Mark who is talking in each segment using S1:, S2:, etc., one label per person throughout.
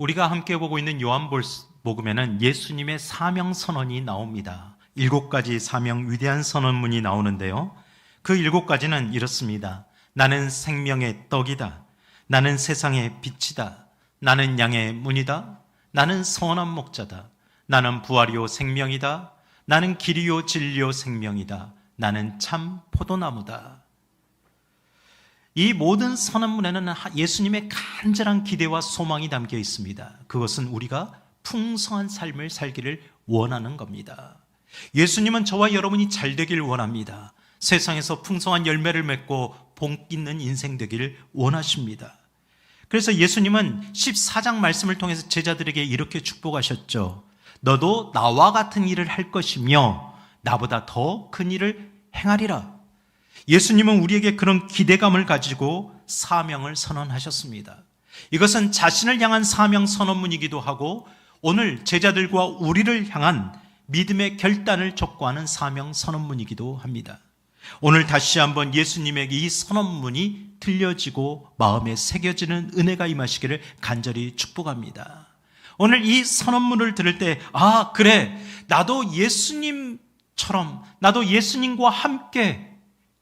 S1: 우리가 함께 보고 있는 요한복음에는 예수님의 사명 선언이 나옵니다. 7가지 사명 위대한 선언문이 나오는데요. 그 7가지는 이렇습니다. 나는 생명의 떡이다. 나는 세상의 빛이다. 나는 양의 문이다. 나는 선한 목자다. 나는 부활이요 생명이다. 나는 길이요 진리요 생명이다. 나는 참 포도나무다. 이 모든 선언문에는 예수님의 간절한 기대와 소망이 담겨 있습니다. 그것은 우리가 풍성한 삶을 살기를 원하는 겁니다. 예수님은 저와 여러분이 잘 되길 원합니다. 세상에서 풍성한 열매를 맺고 복 있는 인생 되기를 원하십니다. 그래서 예수님은 14장 말씀을 통해서 제자들에게 이렇게 축복하셨죠. 너도 나와 같은 일을 할 것이며 나보다 더 큰 일을 행하리라. 예수님은 우리에게 그런 기대감을 가지고 사명을 선언하셨습니다. 이것은 자신을 향한 사명 선언문이기도 하고 오늘 제자들과 우리를 향한 믿음의 결단을 촉구하는 사명 선언문이기도 합니다. 오늘 다시 한번 예수님에게 이 선언문이 들려지고 마음에 새겨지는 은혜가 임하시기를 간절히 축복합니다. 오늘 이 선언문을 들을 때 그래, 나도 예수님처럼, 나도 예수님과 함께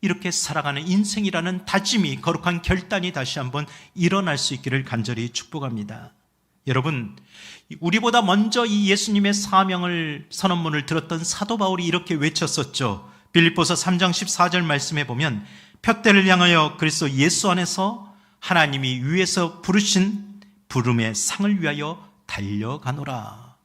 S1: 이렇게 살아가는 인생이라는 다짐이, 거룩한 결단이 다시 한번 일어날 수 있기를 간절히 축복합니다. 여러분, 우리보다 먼저 이 예수님의 사명을 선언문을 들었던 사도 바울이 이렇게 외쳤었죠. 빌립보서 3장 14절 말씀에 보면 푯대를 향하여 그리스도 예수 안에서 하나님이 위에서 부르신 부름의 상을 위하여 달려가노라.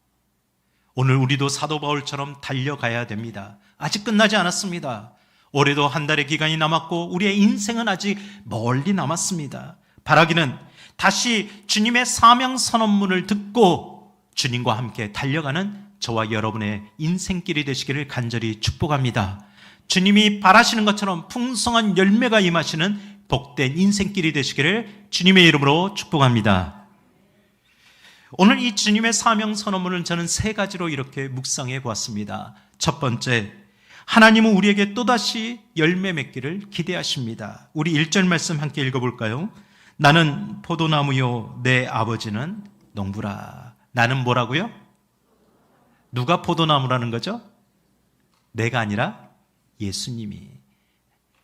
S1: 오늘 우리도 사도 바울처럼 달려가야 됩니다. 아직 끝나지 않았습니다. 올해도 한 달의 기간이 남았고 우리의 인생은 아직 멀리 남았습니다. 바라기는 다시 주님의 사명 선언문을 듣고 주님과 함께 달려가는 저와 여러분의 인생길이 되시기를 간절히 축복합니다. 주님이 바라시는 것처럼 풍성한 열매가 임하시는 복된 인생길이 되시기를 주님의 이름으로 축복합니다. 오늘 이 주님의 사명 선언문을 저는 3가지로 이렇게 묵상해 보았습니다. 첫 번째, 하나님은 우리에게 또다시 열매 맺기를 기대하십니다. 우리 1절 말씀 함께 읽어볼까요? 나는 포도나무요 내 아버지는 농부라. 나는 뭐라고요? 누가 포도나무라는 거죠? 내가 아니라 예수님이,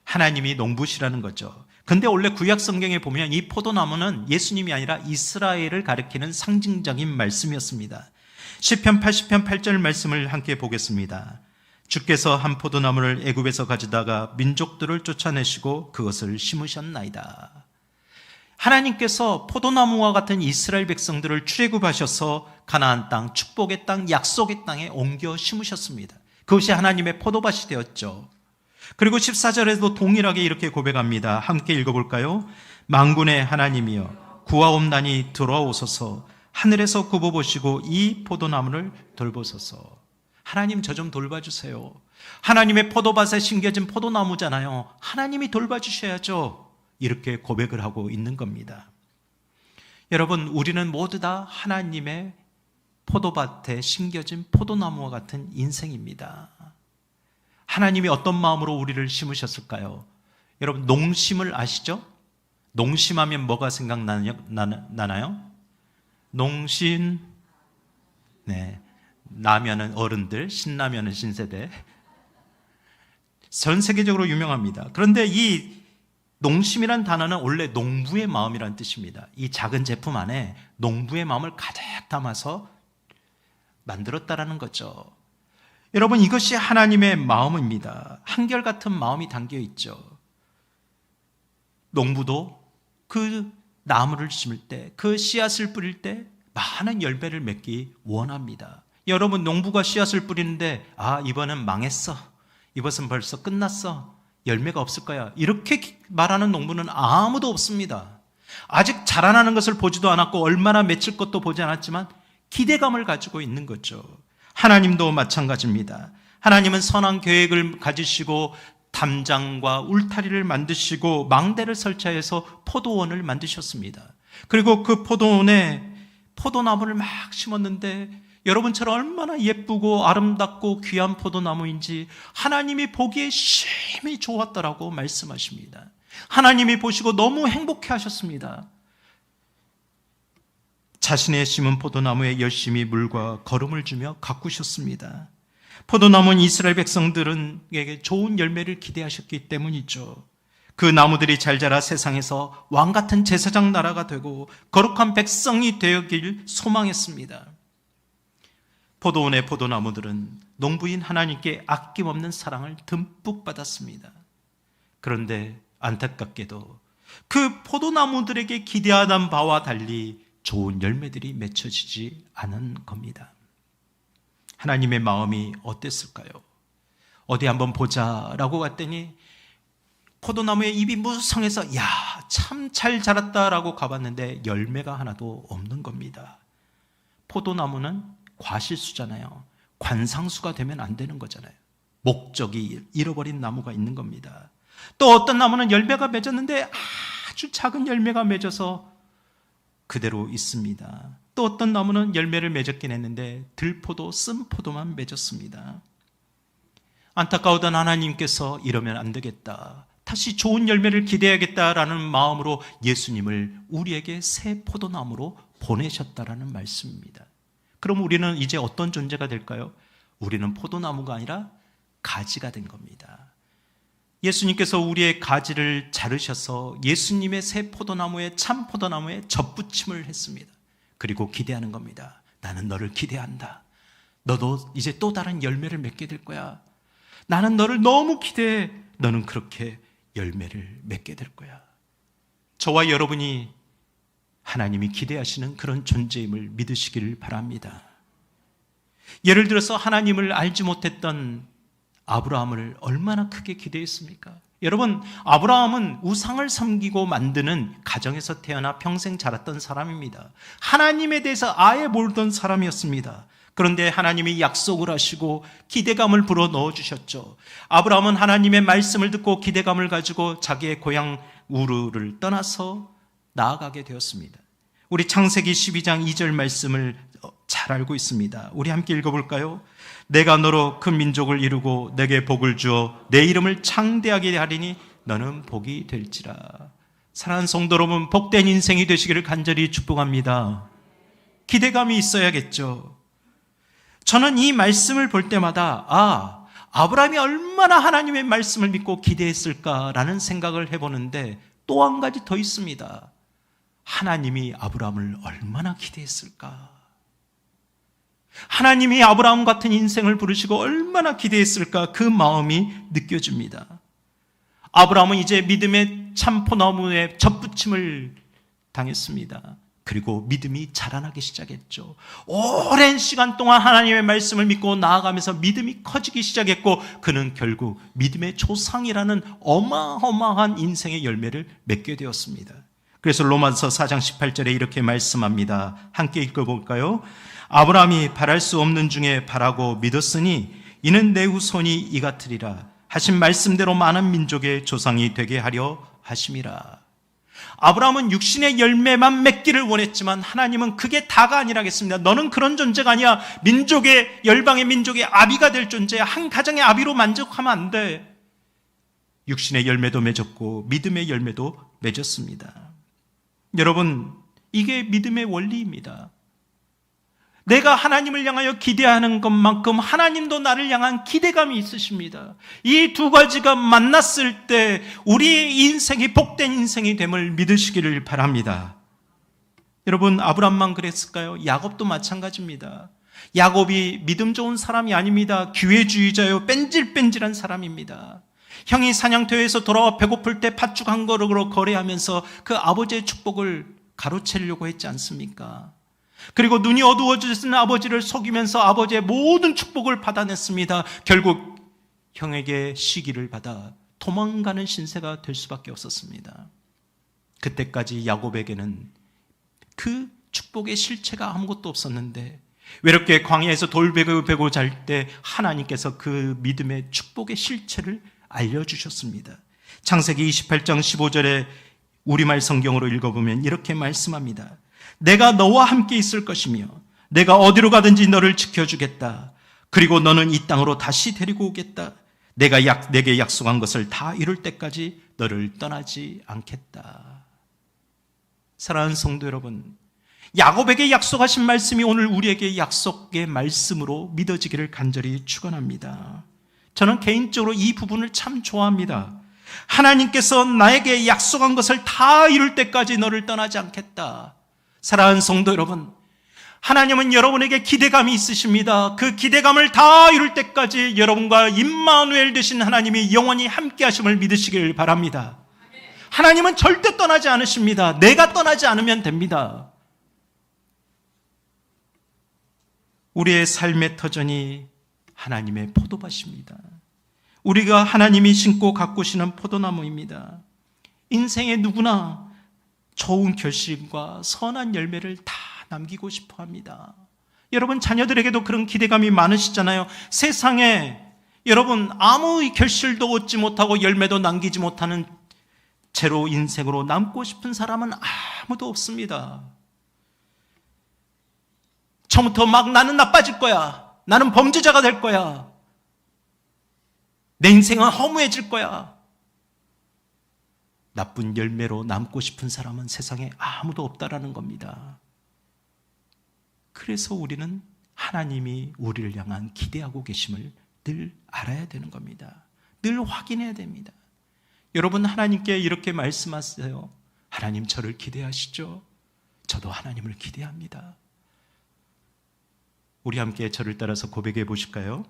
S1: 하나님이 농부시라는 거죠. 근데 원래 구약 성경에 보면 이 포도나무는 예수님이 아니라 이스라엘을 가리키는 상징적인 말씀이었습니다. 시편 80편 8절 말씀을 함께 보겠습니다. 주께서 한 포도나무를 애굽에서 가져다가 민족들을 쫓아내시고 그것을 심으셨나이다. 하나님께서 포도나무와 같은 이스라엘 백성들을 출애굽하셔서 가나안 땅, 축복의 땅, 약속의 땅에 옮겨 심으셨습니다. 그것이 하나님의 포도밭이 되었죠. 그리고 14절에도 동일하게 이렇게 고백합니다. 함께 읽어볼까요? 만군의 하나님이여 구하옵나니 들어오소서. 하늘에서 굽어보시고 이 포도나무를 돌보소서. 하나님 저 좀 돌봐주세요. 하나님의 포도밭에 심겨진 포도나무잖아요. 하나님이 돌봐주셔야죠. 이렇게 고백을 하고 있는 겁니다. 여러분, 우리는 모두 다 하나님의 포도밭에 심겨진 포도나무와 같은 인생입니다. 하나님이 어떤 마음으로 우리를 심으셨을까요? 여러분, 농심을 아시죠? 농심하면 뭐가 생각나나요? 농심, 네. 라면은 어른들, 신라면은 신세대. 전 세계적으로 유명합니다. 그런데 이 농심이란 단어는 원래 농부의 마음이란 뜻입니다. 이 작은 제품 안에 농부의 마음을 가득 담아서 만들었다라는 거죠. 여러분, 이것이 하나님의 마음입니다. 한결같은 마음이 담겨 있죠. 농부도 그 나무를 심을 때, 그 씨앗을 뿌릴 때 많은 열매를 맺기 원합니다. 여러분, 농부가 씨앗을 뿌리는데 이번은 망했어, 이것은 벌써 끝났어, 열매가 없을 거야, 이렇게 말하는 농부는 아무도 없습니다. 아직 자라나는 것을 보지도 않았고 얼마나 맺힐 것도 보지 않았지만 기대감을 가지고 있는 거죠. 하나님도 마찬가지입니다. 하나님은 선한 계획을 가지시고 담장과 울타리를 만드시고 망대를 설치해서 포도원을 만드셨습니다. 그리고 그 포도원에 포도나무를 막 심었는데 여러분처럼 얼마나 예쁘고 아름답고 귀한 포도나무인지 하나님이 보기에 심히 좋았다라고 말씀하십니다. 하나님이 보시고 너무 행복해 하셨습니다. 자신의 심은 포도나무에 열심히 물과 거름을 주며 가꾸셨습니다. 포도나무는 이스라엘 백성들에게 좋은 열매를 기대하셨기 때문이죠. 그 나무들이 잘 자라 세상에서 왕같은 제사장 나라가 되고 거룩한 백성이 되길 소망했습니다. 포도원의 포도나무들은 농부인 하나님께 아낌없는 사랑을 듬뿍 받았습니다. 그런데 안타깝게도 그 포도나무들에게 기대하던 바와 달리 좋은 열매들이 맺혀지지 않은 겁니다. 하나님의 마음이 어땠을까요? 어디 한번 보자라고 갔더니 포도나무의 잎이 무성해서 야, 참 잘 자랐다라고 가봤는데 열매가 하나도 없는 겁니다. 포도나무는 과실수잖아요. 관상수가 되면 안 되는 거잖아요. 목적이 잃어버린 나무가 있는 겁니다. 또 어떤 나무는 열매가 맺었는데 아주 작은 열매가 맺어서 그대로 있습니다. 또 어떤 나무는 열매를 맺었긴 했는데 들포도 쓴포도만 맺었습니다. 안타까우던 하나님께서 이러면 안 되겠다, 다시 좋은 열매를 기대해야겠다라는 마음으로 예수님을 우리에게 새 포도나무로 보내셨다라는 말씀입니다. 그럼 우리는 이제 어떤 존재가 될까요? 우리는 포도나무가 아니라 가지가 된 겁니다. 예수님께서 우리의 가지를 자르셔서 예수님의 새 포도나무에, 참 포도나무에 접붙임을 했습니다. 그리고 기대하는 겁니다. 나는 너를 기대한다. 너도 이제 또 다른 열매를 맺게 될 거야. 나는 너를 너무 기대해. 너는 그렇게 열매를 맺게 될 거야. 저와 여러분이 하나님이 기대하시는 그런 존재임을 믿으시기를 바랍니다. 예를 들어서 하나님을 알지 못했던 아브라함을 얼마나 크게 기대했습니까? 여러분, 아브라함은 우상을 섬기고 만드는 가정에서 태어나 평생 자랐던 사람입니다. 하나님에 대해서 아예 모르던 사람이었습니다. 그런데 하나님이 약속을 하시고 기대감을 불어넣어 주셨죠. 아브라함은 하나님의 말씀을 듣고 기대감을 가지고 자기의 고향 우르를 떠나서 나아가게 되었습니다. 우리 창세기 12장 2절 말씀을 잘 알고 있습니다. 우리 함께 읽어볼까요? 내가 너로 큰 민족을 이루고 내게 복을 주어 내 이름을 창대하게 하리니 너는 복이 될지라. 사랑하는 성도 여러분, 복된 인생이 되시기를 간절히 축복합니다. 기대감이 있어야겠죠. 저는 이 말씀을 볼 때마다 아브라함이 얼마나 하나님의 말씀을 믿고 기대했을까라는 생각을 해보는데 또 한 가지 더 있습니다. 하나님이 아브라함을 얼마나 기대했을까? 하나님이 아브라함 같은 인생을 부르시고 얼마나 기대했을까? 그 마음이 느껴집니다. 아브라함은 이제 믿음의 참포나무에 접붙임을 당했습니다. 그리고 믿음이 자라나기 시작했죠. 오랜 시간 동안 하나님의 말씀을 믿고 나아가면서 믿음이 커지기 시작했고 그는 결국 믿음의 조상이라는 어마어마한 인생의 열매를 맺게 되었습니다. 그래서 로마서 4장 18절에 이렇게 말씀합니다. 함께 읽어볼까요? 아브라함이 바랄 수 없는 중에 바라고 믿었으니 이는 내 후손이 이 같으리라 하신 말씀대로 많은 민족의 조상이 되게 하려 하심이라. 아브라함은 육신의 열매만 맺기를 원했지만 하나님은 그게 다가 아니라겠습니다. 너는 그런 존재가 아니야. 민족의, 열방의 민족의 아비가 될 존재야. 한 가정의 아비로 만족하면 안 돼. 육신의 열매도 맺었고 믿음의 열매도 맺었습니다. 여러분, 이게 믿음의 원리입니다. 내가 하나님을 향하여 기대하는 것만큼 하나님도 나를 향한 기대감이 있으십니다. 이 두 가지가 만났을 때 우리의 인생이 복된 인생이 됨을 믿으시기를 바랍니다. 여러분, 아브람만 그랬을까요? 야곱도 마찬가지입니다. 야곱이 믿음 좋은 사람이 아닙니다. 기회주의자요, 뺀질뺀질한 사람입니다. 형이 사냥터에서 돌아와 배고플 때 팥죽 한 그릇으로 거래하면서 그 아버지의 축복을 가로채려고 했지 않습니까? 그리고 눈이 어두워지는 아버지를 속이면서 아버지의 모든 축복을 받아냈습니다. 결국 형에게 시기를 받아 도망가는 신세가 될 수밖에 없었습니다. 그때까지 야곱에게는 그 축복의 실체가 아무것도 없었는데 외롭게 광야에서 돌베고 베고 잘 때 하나님께서 그 믿음의 축복의 실체를 알려주셨습니다. 창세기 28장 15절에 우리말 성경으로 읽어보면 이렇게 말씀합니다. 내가 너와 함께 있을 것이며 내가 어디로 가든지 너를 지켜주겠다. 그리고 너는 이 땅으로 다시 데리고 오겠다. 내가 내게 약속한 것을 다 이룰 때까지 너를 떠나지 않겠다. 사랑하는 성도 여러분, 야곱에게 약속하신 말씀이 오늘 우리에게 약속의 말씀으로 믿어지기를 간절히 축원합니다. 저는 개인적으로 이 부분을 참 좋아합니다. 하나님께서 나에게 약속한 것을 다 이룰 때까지 너를 떠나지 않겠다. 사랑하는 성도 여러분, 하나님은 여러분에게 기대감이 있으십니다. 그 기대감을 다 이룰 때까지 여러분과 임마누엘 되신 하나님이 영원히 함께 하심을 믿으시길 바랍니다. 하나님은 절대 떠나지 않으십니다. 내가 떠나지 않으면 됩니다. 우리의 삶의 터전이 하나님의 포도밭입니다. 우리가 하나님이 심고 가꾸시는 포도나무입니다. 인생에 누구나 좋은 결실과 선한 열매를 다 남기고 싶어 합니다. 여러분 자녀들에게도 그런 기대감이 많으시잖아요. 세상에 여러분 아무 결실도 얻지 못하고 열매도 남기지 못하는 제로 인생으로 남고 싶은 사람은 아무도 없습니다. 처음부터 막 나는 나빠질 거야. 나는 범죄자가 될 거야. 내 인생은 허무해질 거야. 나쁜 열매로 남고 싶은 사람은 세상에 아무도 없다라는 겁니다. 그래서 우리는 하나님이 우리를 향한 기대하고 계심을 늘 알아야 되는 겁니다. 늘 확인해야 됩니다. 여러분 하나님께 이렇게 말씀하세요. 하나님 저를 기대하시죠? 저도 하나님을 기대합니다. 우리 함께 저를 따라서 고백해 보실까요?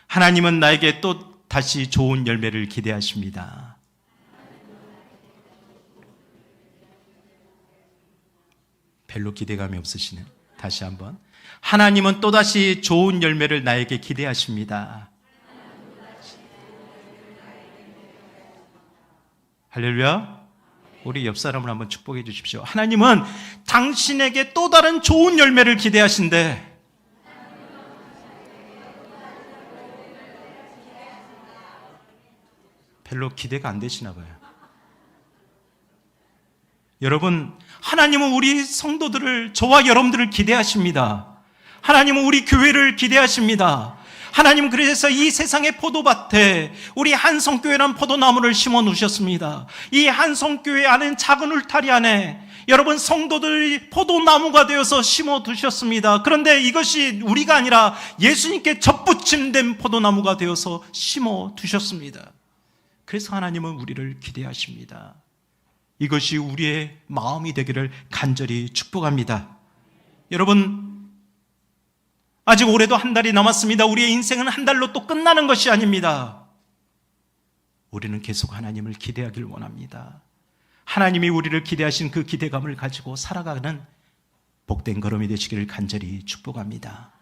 S1: 하나님은 나에게 또 다시 좋은 열매를 기대하십니다. 별로 기대감이 없으시네요. 다시 한번. 하나님은 또다시 좋은 열매를 나에게 기대하십니다. 할렐루야. 우리 옆 사람을 한번 축복해 주십시오. 하나님은 당신에게 또 다른 좋은 열매를 기대하신대. 별로 기대가 안 되시나 봐요. 여러분, 하나님은 우리 성도들을, 저와 여러분들을 기대하십니다. 하나님은 우리 교회를 기대하십니다. 하나님은 그래서 이 세상의 포도밭에 우리 한성교회라는 포도나무를 심어 놓으셨습니다. 이 한성교회 안에 작은 울타리 안에 여러분 성도들이 포도나무가 되어서 심어 두셨습니다. 그런데 이것이 우리가 아니라 예수님께 접붙임된 포도나무가 되어서 심어 두셨습니다. 그래서 하나님은 우리를 기대하십니다. 이것이 우리의 마음이 되기를 간절히 축복합니다. 여러분, 아직 올해도 한 달이 남았습니다. 우리의 인생은 한 달로 또 끝나는 것이 아닙니다. 우리는 계속 하나님을 기대하길 원합니다. 하나님이 우리를 기대하신 그 기대감을 가지고 살아가는 복된 걸음이 되시기를 간절히 축복합니다.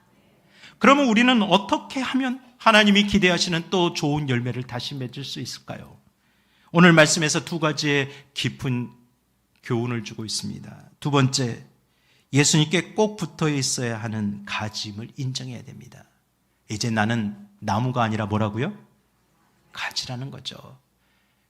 S1: 그러면 우리는 어떻게 하면 하나님이 기대하시는 또 좋은 열매를 다시 맺을 수 있을까요? 오늘 말씀에서 두 가지의 깊은 교훈을 주고 있습니다. 두 번째, 예수님께 꼭 붙어 있어야 하는 가짐을 인정해야 됩니다. 이제 나는 나무가 아니라 뭐라고요? 가지라는 거죠.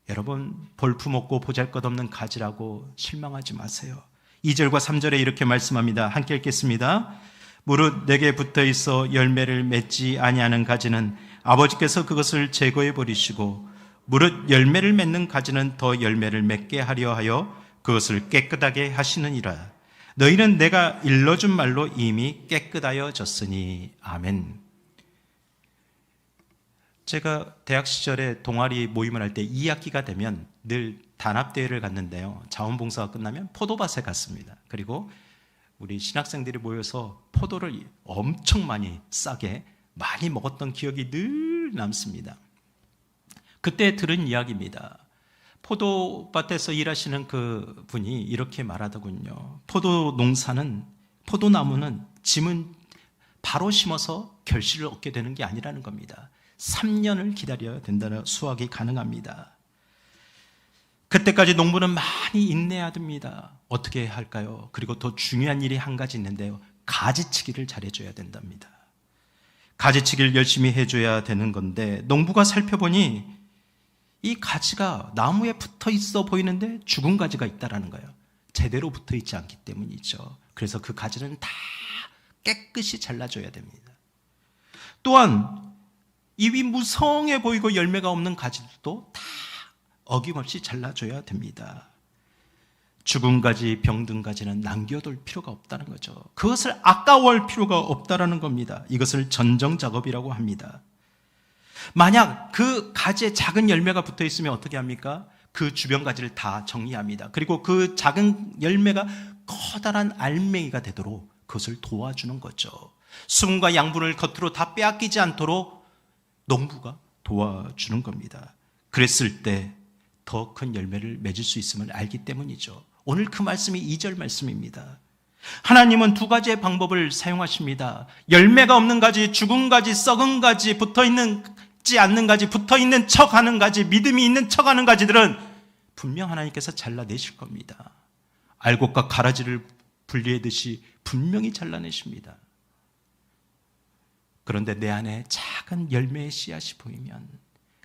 S1: 여러분, 볼품없고 보잘것없는 가지라고 실망하지 마세요. 2절과 3절에 이렇게 말씀합니다. 함께 읽겠습니다. 무릇 내게 붙어 있어 열매를 맺지 아니하는 가지는 아버지께서 그것을 제거해 버리시고 무릇 열매를 맺는 가지는 더 열매를 맺게 하려 하여 그것을 깨끗하게 하시느니라. 너희는 내가 일러준 말로 이미 깨끗하여졌으니. 아멘. 제가 대학 시절에 동아리 모임을 할 때 2학기가 되면 늘 단합대회를 갔는데요. 자원봉사가 끝나면 포도밭에 갔습니다. 그리고 우리 신학생들이 모여서 포도를 엄청 많이 싸게 많이 먹었던 기억이 늘 남습니다. 그때 들은 이야기입니다. 포도밭에서 일하시는 그 분이 이렇게 말하더군요. 포도나무는 짐은 바로 심어서 결실을 얻게 되는 게 아니라는 겁니다. 3년을 기다려야 된다는 수확이 가능합니다. 그때까지 농부는 많이 인내해야 됩니다. 어떻게 할까요? 그리고 더 중요한 일이 한 가지 있는데요. 가지치기를 잘해줘야 된답니다. 가지치기를 열심히 해줘야 되는 건데 농부가 살펴보니 이 가지가 나무에 붙어 있어 보이는데 죽은 가지가 있다라는 거예요. 제대로 붙어 있지 않기 때문이죠. 그래서 그 가지는 다 깨끗이 잘라줘야 됩니다. 또한 잎이 무성해 보이고 열매가 없는 가지도 다 어김없이 잘라줘야 됩니다. 죽은 가지, 병든 가지는 남겨둘 필요가 없다는 거죠. 그것을 아까워할 필요가 없다는 겁니다. 이것을 전정 작업이라고 합니다. 만약 그 가지에 작은 열매가 붙어 있으면 어떻게 합니까? 그 주변 가지를 다 정리합니다. 그리고 그 작은 열매가 커다란 알맹이가 되도록 그것을 도와주는 거죠. 수분과 양분을 겉으로 다 빼앗기지 않도록 농부가 도와주는 겁니다. 그랬을 때 더 큰 열매를 맺을 수 있음을 알기 때문이죠. 오늘 그 말씀이 2절 말씀입니다. 하나님은 두 가지의 방법을 사용하십니다. 열매가 없는 가지, 죽은 가지, 썩은 가지, 붙어있지 않는 가지, 붙어있는 척하는 가지, 믿음이 있는 척하는 가지들은 분명 하나님께서 잘라내실 겁니다. 알곡과 가라지를 분리하듯이 분명히 잘라내십니다. 그런데 내 안에 작은 열매의 씨앗이 보이면,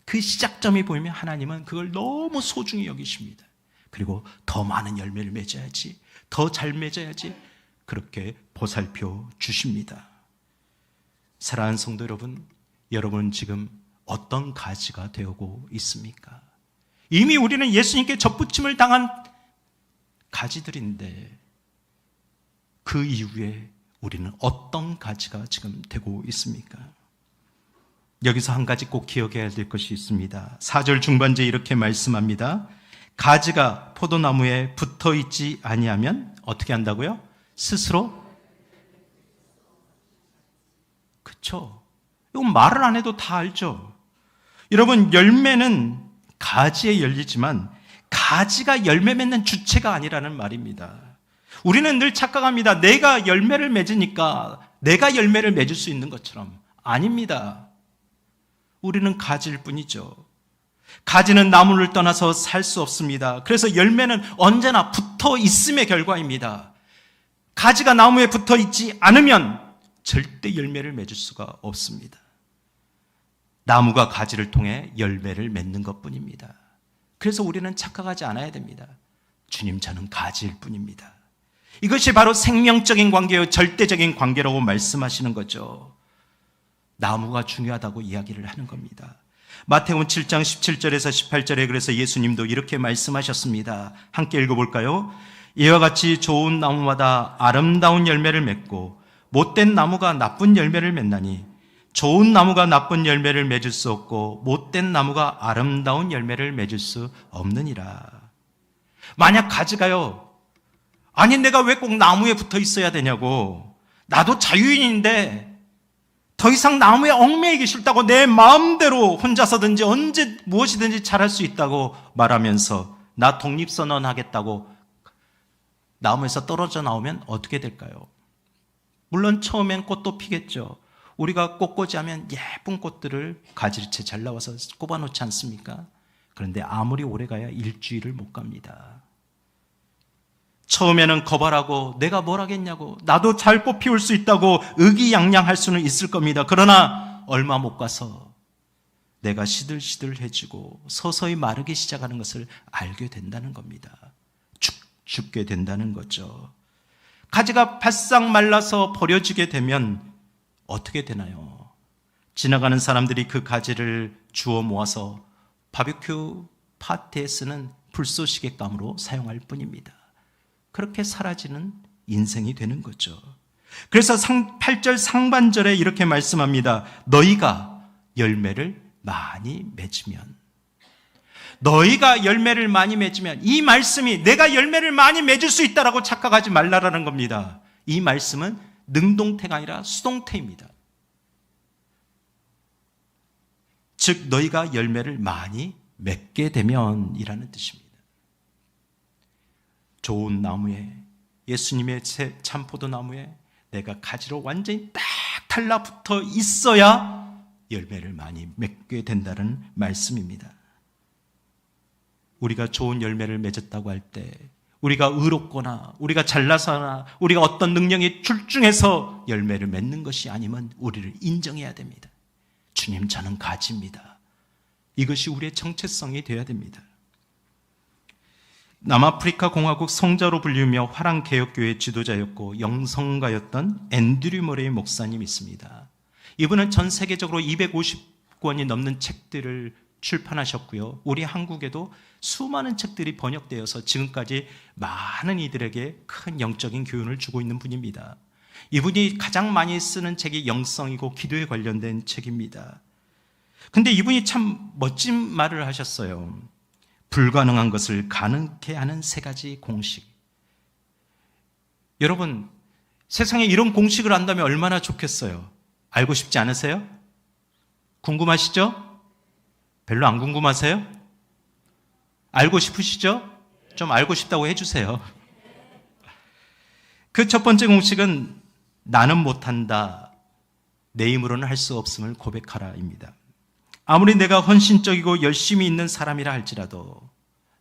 S1: 그 시작점이 보이면 하나님은 그걸 너무 소중히 여기십니다. 그리고 더 많은 열매를 맺어야지, 더 잘 맺어야지, 그렇게 보살펴 주십니다. 사랑하는 성도 여러분, 여러분 지금 어떤 가지가 되고 있습니까? 이미 우리는 예수님께 접붙임을 당한 가지들인데 그 이후에 우리는 어떤 가지가 지금 되고 있습니까? 여기서 한 가지 꼭 기억해야 될 것이 있습니다. 4절 중반부에 이렇게 말씀합니다. 가지가 포도나무에 붙어 있지 아니하면 어떻게 한다고요? 스스로? 그렇죠. 이건 말을 안 해도 다 알죠. 여러분, 열매는 가지에 열리지만 가지가 열매 맺는 주체가 아니라는 말입니다. 우리는 늘 착각합니다. 내가 열매를 맺으니까 내가 열매를 맺을 수 있는 것처럼. 아닙니다. 우리는 가지일 뿐이죠. 가지는 나무를 떠나서 살 수 없습니다. 그래서 열매는 언제나 붙어 있음의 결과입니다. 가지가 나무에 붙어 있지 않으면 절대 열매를 맺을 수가 없습니다. 나무가 가지를 통해 열매를 맺는 것뿐입니다. 그래서 우리는 착각하지 않아야 됩니다. 주님, 저는 가지일 뿐입니다. 이것이 바로 생명적인 관계요, 절대적인 관계라고 말씀하시는 거죠. 나무가 중요하다고 이야기를 하는 겁니다. 마태복음 7장 17절에서 18절에 그래서 예수님도 이렇게 말씀하셨습니다. 함께 읽어볼까요? 이와 같이 좋은 나무마다 아름다운 열매를 맺고 못된 나무가 나쁜 열매를 맺나니 좋은 나무가 나쁜 열매를 맺을 수 없고 못된 나무가 아름다운 열매를 맺을 수 없느니라. 만약 가지가요, 아니 내가 왜 꼭 나무에 붙어 있어야 되냐고, 나도 자유인인데 더 이상 나무에 얽매이기 싫다고 내 마음대로 혼자서든지 언제 무엇이든지 잘할 수 있다고 말하면서 나 독립선언 하겠다고 나무에서 떨어져 나오면 어떻게 될까요? 물론 처음엔 꽃도 피겠죠. 우리가 꽃꽂이하면 예쁜 꽃들을 가지채 잘 나와서 꼽아놓지 않습니까? 그런데 아무리 오래가야 일주일을 못 갑니다. 처음에는 거발하고 내가 뭘 하겠냐고, 나도 잘 꽃 피울 수 있다고 의기양양할 수는 있을 겁니다. 그러나 얼마 못 가서 내가 시들시들해지고 서서히 마르기 시작하는 것을 알게 된다는 겁니다. 죽게 된다는 거죠. 가지가 바싹 말라서 버려지게 되면 어떻게 되나요? 지나가는 사람들이 그 가지를 주워 모아서 바비큐 파티에 쓰는 불쏘시개감으로 사용할 뿐입니다. 그렇게 사라지는 인생이 되는 거죠. 그래서 8절 상반절에 이렇게 말씀합니다. 너희가 열매를 많이 맺으면, 너희가 열매를 많이 맺으면, 이 말씀이 내가 열매를 많이 맺을 수 있다라고 착각하지 말라라는 겁니다. 이 말씀은 능동태가 아니라 수동태입니다. 즉 너희가 열매를 많이 맺게 되면 이라는 뜻입니다. 좋은 나무에, 예수님의 참포도나무에 내가 가지로 완전히 딱 달라붙어 있어야 열매를 많이 맺게 된다는 말씀입니다. 우리가 좋은 열매를 맺었다고 할 때 우리가 의롭거나 우리가 잘나서나 우리가 어떤 능력이 출중해서 열매를 맺는 것이 아니면 우리를 인정해야 됩니다. 주님, 저는 가지입니다. 이것이 우리의 정체성이 되어야 됩니다. 남아프리카 공화국 성자로 불리우며 화랑개혁교회 지도자였고 영성가였던 앤드류 머레이 목사님이 있습니다. 이분은 전 세계적으로 250권이 넘는 책들을 출판하셨고요. 우리 한국에도 수많은 책들이 번역되어서 지금까지 많은 이들에게 큰 영적인 교훈을 주고 있는 분입니다. 이분이 가장 많이 쓰는 책이 영성이고 기도에 관련된 책입니다. 근데 이분이 참 멋진 말을 하셨어요. 불가능한 것을 가능케 하는 3가지 공식. 여러분, 세상에 이런 공식을 안다면 얼마나 좋겠어요? 알고 싶지 않으세요? 궁금하시죠? 별로 안 궁금하세요? 알고 싶으시죠? 좀 알고 싶다고 해주세요. 그 첫 번째 공식은 나는 못한다, 내 힘으로는 할 수 없음을 고백하라입니다. 아무리 내가 헌신적이고 열심히 있는 사람이라 할지라도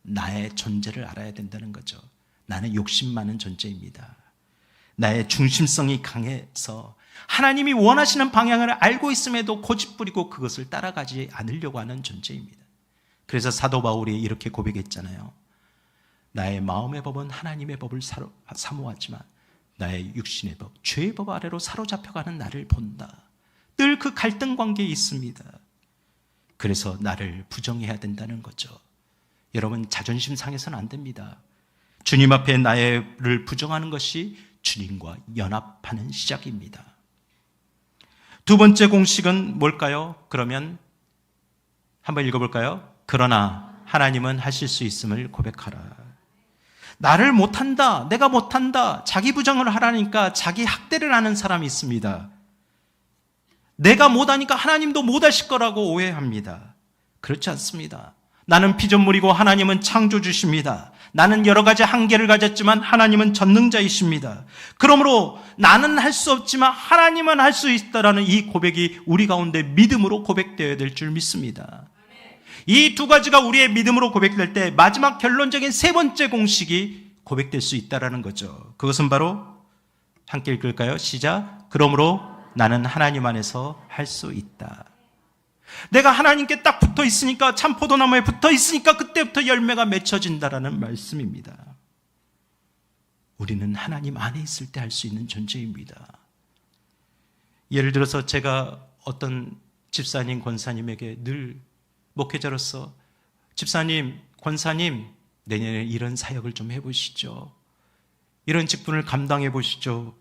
S1: 나의 존재를 알아야 된다는 거죠. 나는 욕심 많은 존재입니다. 나의 중심성이 강해서 하나님이 원하시는 방향을 알고 있음에도 고집부리고 그것을 따라가지 않으려고 하는 존재입니다. 그래서 사도 바울이 이렇게 고백했잖아요. 나의 마음의 법은 하나님의 법을 사모하지만 나의 육신의 법, 죄의 법 아래로 사로잡혀가는 나를 본다. 늘 그 갈등 관계에 있습니다. 그래서 나를 부정해야 된다는 거죠. 여러분, 자존심 상해서는 안 됩니다. 주님 앞에 나를 부정하는 것이 주님과 연합하는 시작입니다. 두 번째 공식은 뭘까요? 그러면 한번 읽어볼까요? 그러나 하나님은 하실 수 있음을 고백하라. 나를 못한다, 내가 못한다, 자기 부정을 하라니까 자기 학대를 하는 사람이 있습니다. 내가 못하니까 하나님도 못하실 거라고 오해합니다. 그렇지 않습니다. 나는 피조물이고 하나님은 창조주십니다. 나는 여러 가지 한계를 가졌지만 하나님은 전능자이십니다. 그러므로 나는 할 수 없지만 하나님은 할 수 있다라는 이 고백이 우리 가운데 믿음으로 고백되어야 될 줄 믿습니다. 이 2가지가 우리의 믿음으로 고백될 때 마지막 결론적인 3번째 공식이 고백될 수 있다는 거죠. 그것은 바로 함께 읽을까요? 시작. 그러므로 나는 하나님 안에서 할 수 있다. 내가 하나님께 딱 붙어 있으니까, 참 포도나무에 붙어 있으니까 그때부터 열매가 맺혀진다라는 말씀입니다. 우리는 하나님 안에 있을 때 할 수 있는 존재입니다. 예를 들어서 제가 어떤 집사님, 권사님에게 늘 목회자로서 집사님, 권사님, 내년에 이런 사역을 좀 해보시죠. 이런 직분을 감당해 보시죠.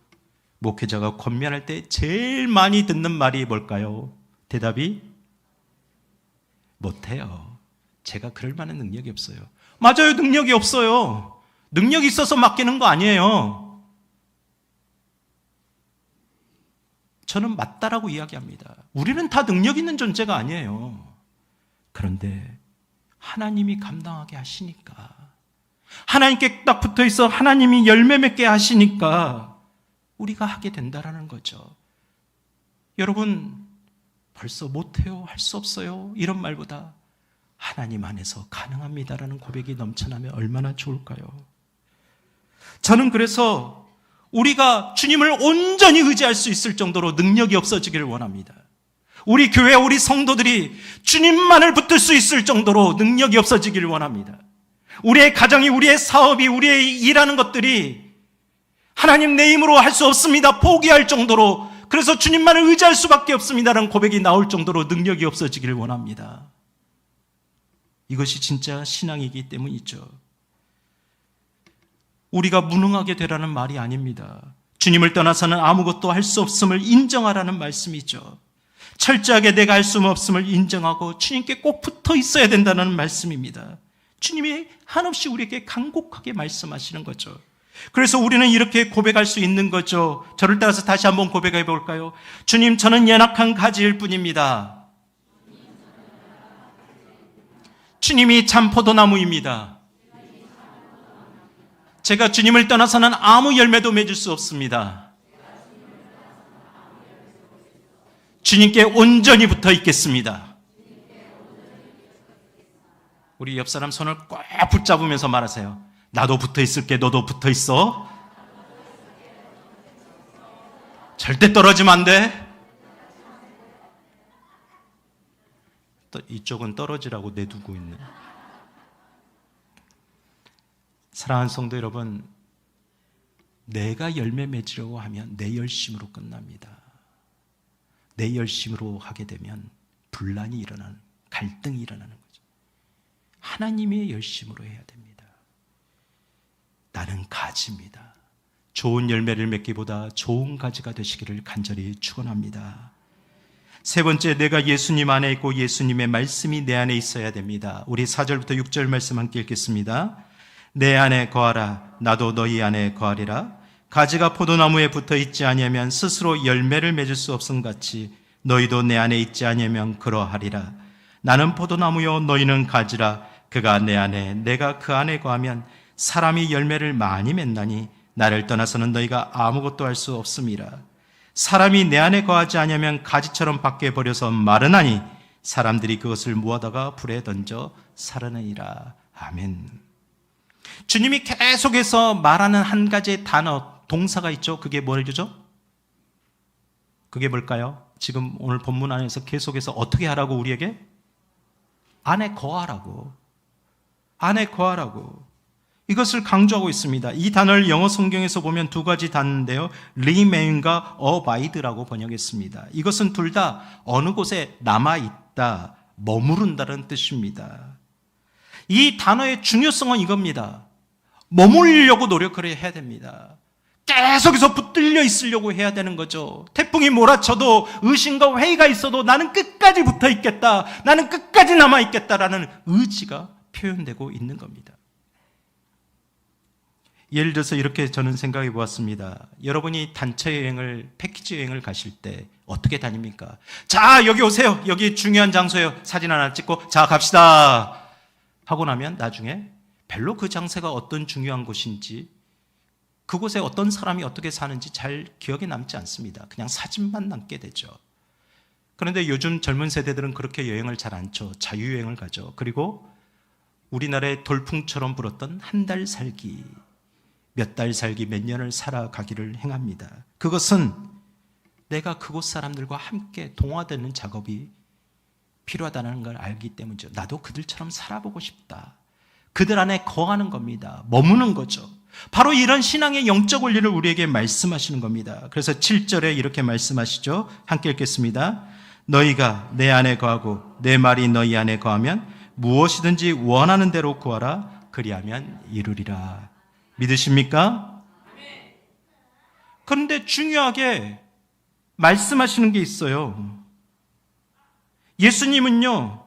S1: 목회자가 권면할 때 제일 많이 듣는 말이 뭘까요? 대답이 못해요. 제가 그럴 만한 능력이 없어요. 맞아요. 능력이 없어요. 능력이 있어서 맡기는 거 아니에요. 저는 맞다라고 이야기합니다. 우리는 다 능력 있는 존재가 아니에요. 그런데 하나님이 감당하게 하시니까, 하나님께 딱 붙어 있어 하나님이 열매 맺게 하시니까 우리가 하게 된다라는 거죠. 여러분, 벌써 못해요, 할 수 없어요, 이런 말보다 하나님 안에서 가능합니다라는 고백이 넘쳐나면 얼마나 좋을까요? 저는 그래서 우리가 주님을 온전히 의지할 수 있을 정도로 능력이 없어지기를 원합니다. 우리 교회, 우리 성도들이 주님만을 붙들 수 있을 정도로 능력이 없어지기를 원합니다. 우리의 가정이, 우리의 사업이, 우리의 일하는 것들이 하나님 내 힘으로 할 수 없습니다, 포기할 정도로, 그래서 주님만을 의지할 수밖에 없습니다라는 고백이 나올 정도로 능력이 없어지기를 원합니다. 이것이 진짜 신앙이기 때문이죠. 우리가 무능하게 되라는 말이 아닙니다. 주님을 떠나서는 아무것도 할 수 없음을 인정하라는 말씀이죠. 철저하게 내가 할 수 없음을 인정하고 주님께 꼭 붙어 있어야 된다는 말씀입니다. 주님이 한없이 우리에게 간곡하게 말씀하시는 거죠. 그래서 우리는 이렇게 고백할 수 있는 거죠. 저를 따라서 다시 한번 고백해 볼까요? 주님, 저는 연약한 가지일 뿐입니다. 주님이 참 포도나무입니다. 제가 주님을 떠나서는 아무 열매도 맺을 수 없습니다. 주님께 온전히 붙어 있겠습니다. 우리 옆 사람 손을 꽉 붙잡으면서 말하세요. 나도 붙어 있을게. 너도 붙어 있어. 절대 떨어지면 안 돼. 또 이쪽은 떨어지라고 내두고 있네. 사랑하는 성도 여러분, 내가 열매 맺으려고 하면 내 열심으로 끝납니다. 내 열심으로 하게 되면 분란이 일어나는 갈등이 일어나는 거죠. 하나님의 열심으로 해야 됩니다. 나는 가지입니다. 좋은 열매를 맺기보다 좋은 가지가 되시기를 간절히 축원합니다. 세 번째, 내가 예수님 안에 있고 예수님의 말씀이 내 안에 있어야 됩니다. 우리 4절부터 6절 말씀 함께 읽겠습니다. 내 안에 거하라. 나도 너희 안에 거하리라. 가지가 포도나무에 붙어 있지 아니하면 스스로 열매를 맺을 수 없음 같이 너희도 내 안에 있지 아니하면 그러하리라. 나는 포도나무요 너희는 가지라. 그가 내 안에 내가 그 안에 거하면 사람이 열매를 많이 맺나니 나를 떠나서는 너희가 아무것도 할 수 없음이라. 사람이 내 안에 거하지 아니하면 가지처럼 밖에 버려서 마르나니 사람들이 그것을 모아다가 불에 던져 살아내니라. 아멘. 주님이 계속해서 말하는 한 가지의 단어, 동사가 있죠. 그게 뭐죠? 그게 뭘까요? 지금 오늘 본문 안에서 계속해서 어떻게 하라고 우리에게? 안에 거하라고. 안에 거하라고. 이것을 강조하고 있습니다. 이 단어를 영어 성경에서 보면 두 가지 단어인데요. remain과 abide라고 번역했습니다. 이것은 둘 다 어느 곳에 남아있다, 머무른다는 뜻입니다. 이 단어의 중요성은 이겁니다. 머물려고 노력을 해야 됩니다. 계속해서 붙들려 있으려고 해야 되는 거죠. 태풍이 몰아쳐도 의심과 회의가 있어도 나는 끝까지 붙어 있겠다, 나는 끝까지 남아 있겠다라는 의지가 표현되고 있는 겁니다. 예를 들어서 이렇게 저는 생각해 보았습니다. 여러분이 단체 여행을, 패키지 여행을 가실 때 어떻게 다닙니까? 자, 여기 오세요. 여기 중요한 장소예요. 사진 하나 찍고 자, 갑시다 하고 나면 나중에 별로 그 장소가 어떤 중요한 곳인지, 그곳에 어떤 사람이 어떻게 사는지 잘 기억에 남지 않습니다. 그냥 사진만 남게 되죠. 그런데 요즘 젊은 세대들은 그렇게 여행을 잘 안 쳐. 자유여행을 가죠. 그리고 우리나라의 돌풍처럼 불었던 한 달 살기, 몇 달 살기, 몇 년을 살아가기를 행합니다. 그것은 내가 그곳 사람들과 함께 동화되는 작업이 필요하다는 걸 알기 때문이죠. 나도 그들처럼 살아보고 싶다. 그들 안에 거하는 겁니다. 머무는 거죠. 바로 이런 신앙의 영적 원리를 우리에게 말씀하시는 겁니다. 그래서 7절에 이렇게 말씀하시죠. 함께 읽겠습니다. 너희가 내 안에 거하고 내 말이 너희 안에 거하면 무엇이든지 원하는 대로 구하라. 그리하면 이루리라. 믿으십니까? 그런데 중요하게 말씀하시는 게 있어요. 예수님은요,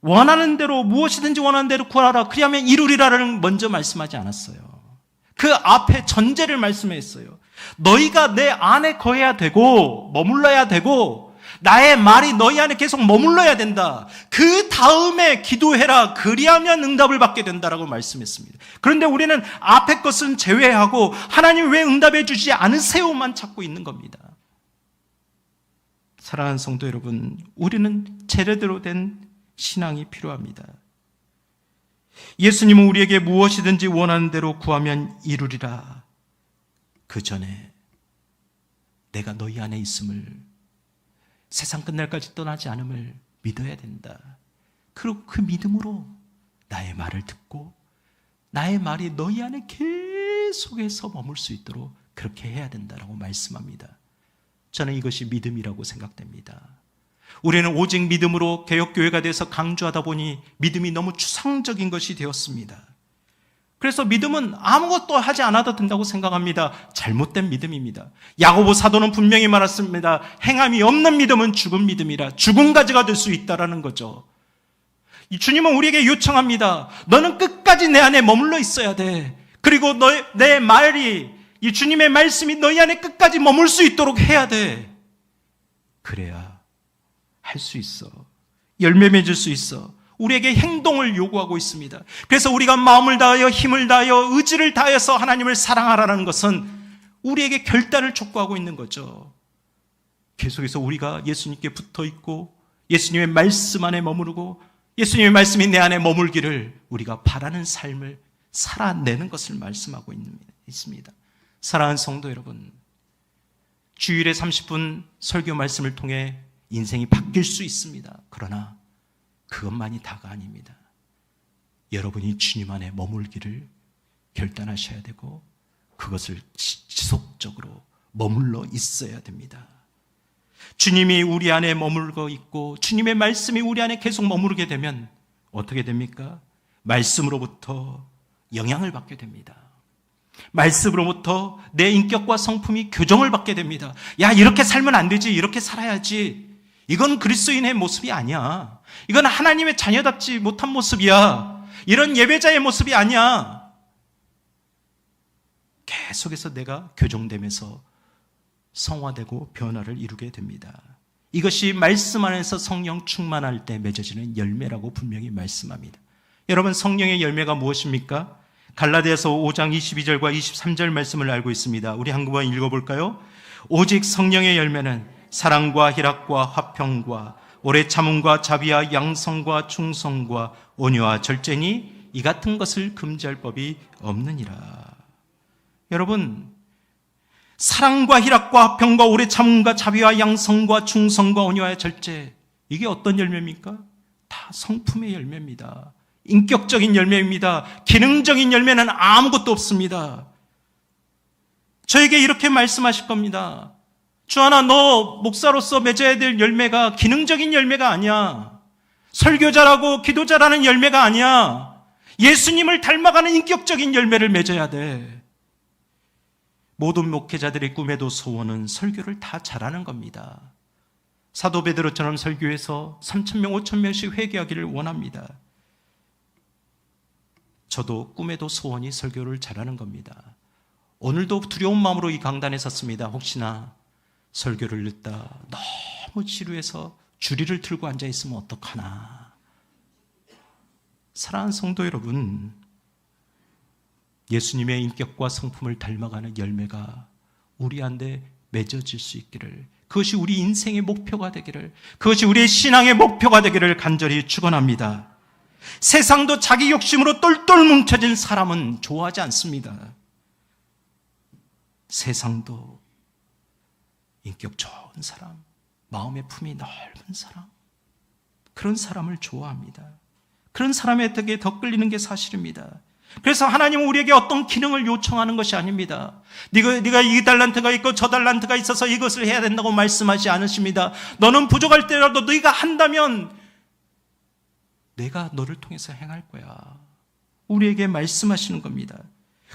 S1: 원하는 대로, 무엇이든지 원하는 대로 구하라. 그리하면 이루리라를 먼저 말씀하지 않았어요. 그 앞에 전제를 말씀했어요. 너희가 내 안에 거해야 되고 머물러야 되고 나의 말이 너희 안에 계속 머물러야 된다. 그 다음에 기도해라. 그리하면 응답을 받게 된다라고 말씀했습니다. 그런데 우리는 앞에 것은 제외하고 하나님 왜 응답해 주지 않으세요만 찾고 있는 겁니다. 사랑하는 성도 여러분, 우리는 제대로 된 신앙이 필요합니다. 예수님은 우리에게 무엇이든지 원하는 대로 구하면 이루리라. 그 전에 내가 너희 안에 있음을, 세상 끝날까지 떠나지 않음을 믿어야 된다. 그리고 그 믿음으로 나의 말을 듣고 나의 말이 너희 안에 계속해서 머물 수 있도록 그렇게 해야 된다라고 말씀합니다. 저는 이것이 믿음이라고 생각됩니다. 우리는 오직 믿음으로 개혁교회가 돼서 강조하다 보니 믿음이 너무 추상적인 것이 되었습니다. 그래서 믿음은 아무것도 하지 않아도 된다고 생각합니다. 잘못된 믿음입니다. 야고보 사도는 분명히 말했습니다. 행함이 없는 믿음은 죽은 믿음이라. 죽은 가지가 될 수 있다라는 거죠. 주님은 우리에게 요청합니다. 너는 끝까지 내 안에 머물러 있어야 돼. 그리고 내 말이, 이 주님의 말씀이 너희 안에 끝까지 머물 수 있도록 해야 돼. 그래야 할 수 있어. 열매 맺을 수 있어. 우리에게 행동을 요구하고 있습니다. 그래서 우리가 마음을 다하여 힘을 다하여 의지를 다해서 하나님을 사랑하라는 것은 우리에게 결단을 촉구하고 있는 거죠. 계속해서 우리가 예수님께 붙어 있고 예수님의 말씀 안에 머무르고 예수님의 말씀이 내 안에 머물기를 우리가 바라는 삶을 살아내는 것을 말씀하고 있습니다. 사랑하는 성도 여러분, 주일에 30분 설교 말씀을 통해 인생이 바뀔 수 있습니다. 그러나 그것만이 다가 아닙니다. 여러분이 주님 안에 머물기를 결단하셔야 되고 그것을 지속적으로 머물러 있어야 됩니다. 주님이 우리 안에 머물고 있고 주님의 말씀이 우리 안에 계속 머무르게 되면 어떻게 됩니까? 말씀으로부터 영향을 받게 됩니다. 말씀으로부터 내 인격과 성품이 교정을 받게 됩니다. 야, 이렇게 살면 안 되지. 이렇게 살아야지. 이건 그리스도인의 모습이 아니야. 이건 하나님의 자녀답지 못한 모습이야. 이런 예배자의 모습이 아니야. 계속해서 내가 교정되면서 성화되고 변화를 이루게 됩니다. 이것이 말씀 안에서 성령 충만할 때 맺어지는 열매라고 분명히 말씀합니다. 여러분, 성령의 열매가 무엇입니까? 갈라디아서 5장 22절과 23절 말씀을 알고 있습니다. 우리 한국어 읽어볼까요? 오직 성령의 열매는 사랑과 희락과 화평과 오래 참음과 자비와 양성과 충성과 온유와 절제니 이 같은 것을 금지할 법이 없느니라. 여러분, 사랑과 희락과 화평과 오래 참음과 자비와 양성과 충성과 온유와 절제, 이게 어떤 열매입니까? 다 성품의 열매입니다. 인격적인 열매입니다. 기능적인 열매는 아무것도 없습니다. 저에게 이렇게 말씀하실 겁니다. 주하나, 너 목사로서 맺어야 될 열매가 기능적인 열매가 아니야. 설교자라고 기도자라는 열매가 아니야. 예수님을 닮아가는 인격적인 열매를 맺어야 돼. 모든 목회자들의 꿈에도 소원은 설교를 다 잘하는 겁니다. 사도 베드로처럼 설교해서 3,000명, 5,000명씩 회개하기를 원합니다. 저도 꿈에도 소원이 설교를 잘하는 겁니다. 오늘도 두려운 마음으로 이 강단에 섰습니다. 혹시나 설교를 듣다 너무 지루해서 주리를 틀고 앉아있으면 어떡하나. 사랑하는 성도 여러분, 예수님의 인격과 성품을 닮아가는 열매가 우리 안에 맺어질 수 있기를, 그것이 우리 인생의 목표가 되기를, 그것이 우리의 신앙의 목표가 되기를 간절히 축원합니다. 세상도 자기 욕심으로 똘똘 뭉쳐진 사람은 좋아하지 않습니다. 세상도 인격 좋은 사람, 마음의 품이 넓은 사람, 그런 사람을 좋아합니다. 그런 사람에게 더 끌리는 게 사실입니다. 그래서 하나님은 우리에게 어떤 기능을 요청하는 것이 아닙니다. 네가 이 달란트가 있고 저 달란트가 있어서 이것을 해야 된다고 말씀하지 않으십니다. 너는 부족할 때라도 네가 한다면 내가 너를 통해서 행할 거야. 우리에게 말씀하시는 겁니다.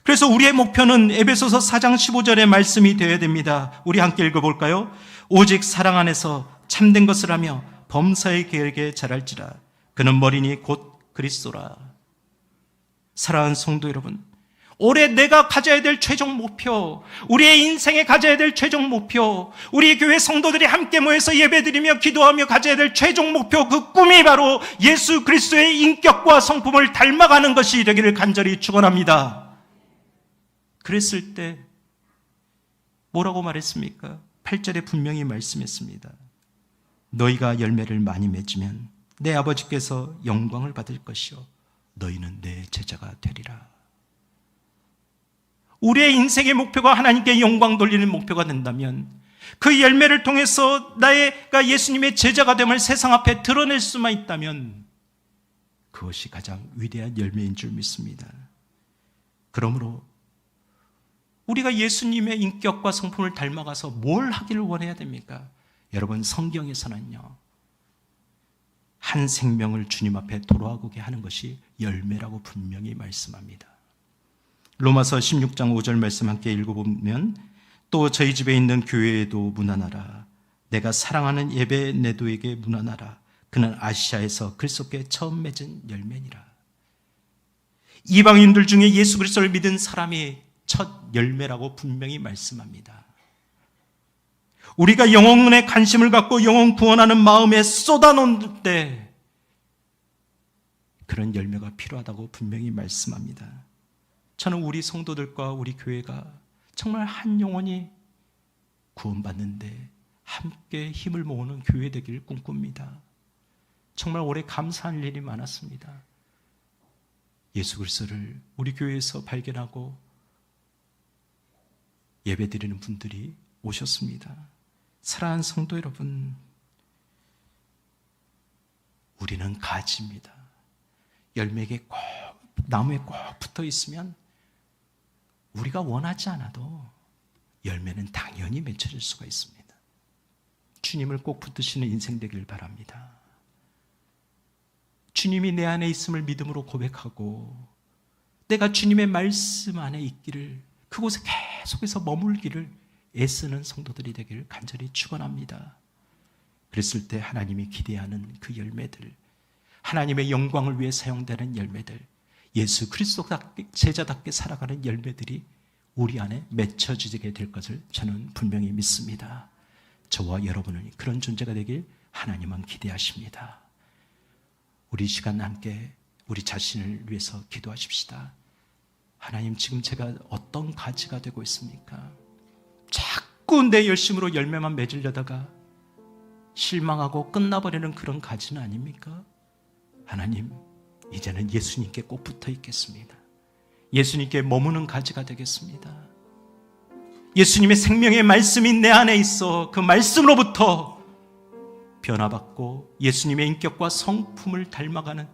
S1: 그래서 우리의 목표는 에베소서 4장 15절의 말씀이 되어야 됩니다. 우리 함께 읽어볼까요? 오직 사랑 안에서 참된 것을 하며 범사의 계획에 자랄지라. 그는 머리니 곧 그리스도라. 사랑하는 성도 여러분, 올해 내가 가져야 될 최종 목표, 우리의 인생에 가져야 될 최종 목표, 우리 교회 성도들이 함께 모여서 예배드리며 기도하며 가져야 될 최종 목표, 그 꿈이 바로 예수 그리스도의 인격과 성품을 닮아가는 것이 되기를 간절히 축원합니다. 그랬을 때 뭐라고 말했습니까? 8절에 분명히 말씀했습니다. 너희가 열매를 많이 맺으면 내 아버지께서 영광을 받을 것이요 너희는 내 제자가 되리라. 우리의 인생의 목표가 하나님께 영광 돌리는 목표가 된다면 그 열매를 통해서 나가 예수님의 제자가 됨을 세상 앞에 드러낼 수만 있다면 그것이 가장 위대한 열매인 줄 믿습니다. 그러므로 우리가 예수님의 인격과 성품을 닮아가서 뭘 하기를 원해야 됩니까? 여러분, 성경에서는요, 한 생명을 주님 앞에 돌아오게 하는 것이 열매라고 분명히 말씀합니다. 로마서 16장 5절 말씀 함께 읽어보면, 또 저희 집에 있는 교회에도 문안하라. 내가 사랑하는 예배 내도에게 문안하라. 그는 아시아에서 그리스도께 처음 맺은 열매니라. 이방인들 중에 예수 그리스도를 믿은 사람이 첫 열매라고 분명히 말씀합니다. 우리가 영혼에 관심을 갖고 영혼 구원하는 마음에 쏟아놓을 때 그런 열매가 필요하다고 분명히 말씀합니다. 저는 우리 성도들과 우리 교회가 정말 한 영혼이 구원받는데 함께 힘을 모으는 교회 되기를 꿈꿉니다. 정말 올해 감사할 일이 많았습니다. 예수 그리스도를 우리 교회에서 발견하고 예배드리는 분들이 오셨습니다. 사랑하는 성도 여러분, 우리는 가지입니다. 열매에 꼭, 나무에 꼭 붙어 있으면 우리가 원하지 않아도 열매는 당연히 맺혀질 수가 있습니다. 주님을 꼭 붙드시는 인생 되길 바랍니다. 주님이 내 안에 있음을 믿음으로 고백하고 내가 주님의 말씀 안에 있기를, 그곳에 계속해서 머물기를 애쓰는 성도들이 되기를 간절히 축원합니다. 그랬을 때 하나님이 기대하는 그 열매들, 하나님의 영광을 위해 사용되는 열매들, 예수 그리스도답게 제자답게 살아가는 열매들이 우리 안에 맺혀지게 될 것을 저는 분명히 믿습니다. 저와 여러분은 그런 존재가 되길 하나님은 기대하십니다. 우리 시간 함께 우리 자신을 위해서 기도하십시다. 하나님, 지금 제가 어떤 가지가 되고 있습니까? 자꾸 내 열심으로 열매만 맺으려다가 실망하고 끝나버리는 그런 가지는 아닙니까? 하나님, 이제는 예수님께 꼭 붙어 있겠습니다. 예수님께 머무는 가지가 되겠습니다. 예수님의 생명의 말씀이 내 안에 있어 그 말씀으로부터 변화받고 예수님의 인격과 성품을 닮아가는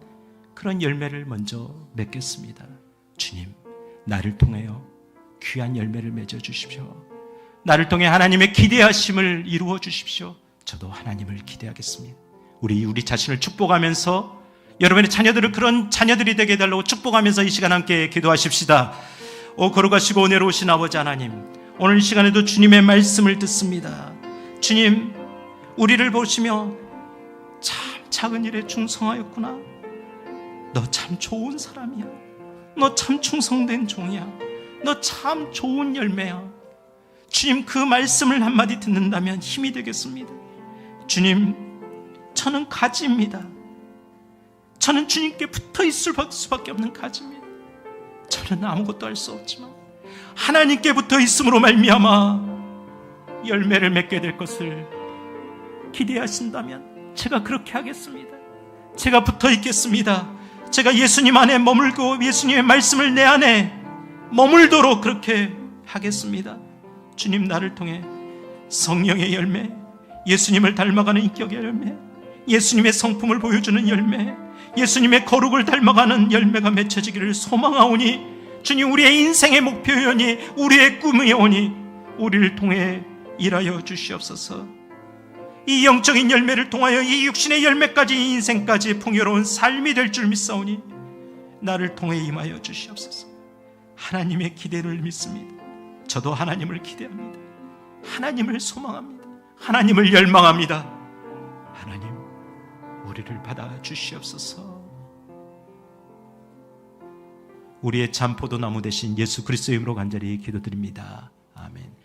S1: 그런 열매를 먼저 맺겠습니다. 주님, 나를 통하여 귀한 열매를 맺어 주십시오. 나를 통해 하나님의 기대하심을 이루어 주십시오. 저도 하나님을 기대하겠습니다. 우리 자신을 축복하면서 여러분의 자녀들을 그런 자녀들이 되게 해달라고 축복하면서 이 시간 함께 기도하십시다. 거룩하시고 은혜로우신 아버지 하나님, 오늘 이 시간에도 주님의 말씀을 듣습니다. 주님, 우리를 보시며 참 작은 일에 충성하였구나. 너 참 좋은 사람이야. 너 참 충성된 종이야. 너 참 좋은 열매야. 주님, 그 말씀을 한마디 듣는다면 힘이 되겠습니다. 주님, 저는 가지입니다. 저는 주님께 붙어 있을 수밖에 없는 가지입니다. 저는 아무것도 할 수 없지만 하나님께 붙어 있음으로 말미암아 열매를 맺게 될 것을 기대하신다면 제가 그렇게 하겠습니다. 제가 붙어 있겠습니다. 제가 예수님 안에 머물고 예수님의 말씀을 내 안에 머물도록 그렇게 하겠습니다. 주님, 나를 통해 성령의 열매, 예수님을 닮아가는 인격의 열매, 예수님의 성품을 보여주는 열매, 예수님의 거룩을 닮아가는 열매가 맺혀지기를 소망하오니, 주님, 우리의 인생의 목표이오니 우리의 꿈이오니 우리를 통해 일하여 주시옵소서. 이 영적인 열매를 통하여 이 육신의 열매까지, 이 인생까지 풍요로운 삶이 될 줄 믿사오니 나를 통해 임하여 주시옵소서. 하나님의 기대를 믿습니다. 저도 하나님을 기대합니다. 하나님을 소망합니다. 하나님을 열망합니다. 하나님, 우리를 받아 주시옵소서. 우리의 참 포도나무 되신 예수 그리스도의 이름으로 간절히 기도드립니다. 아멘.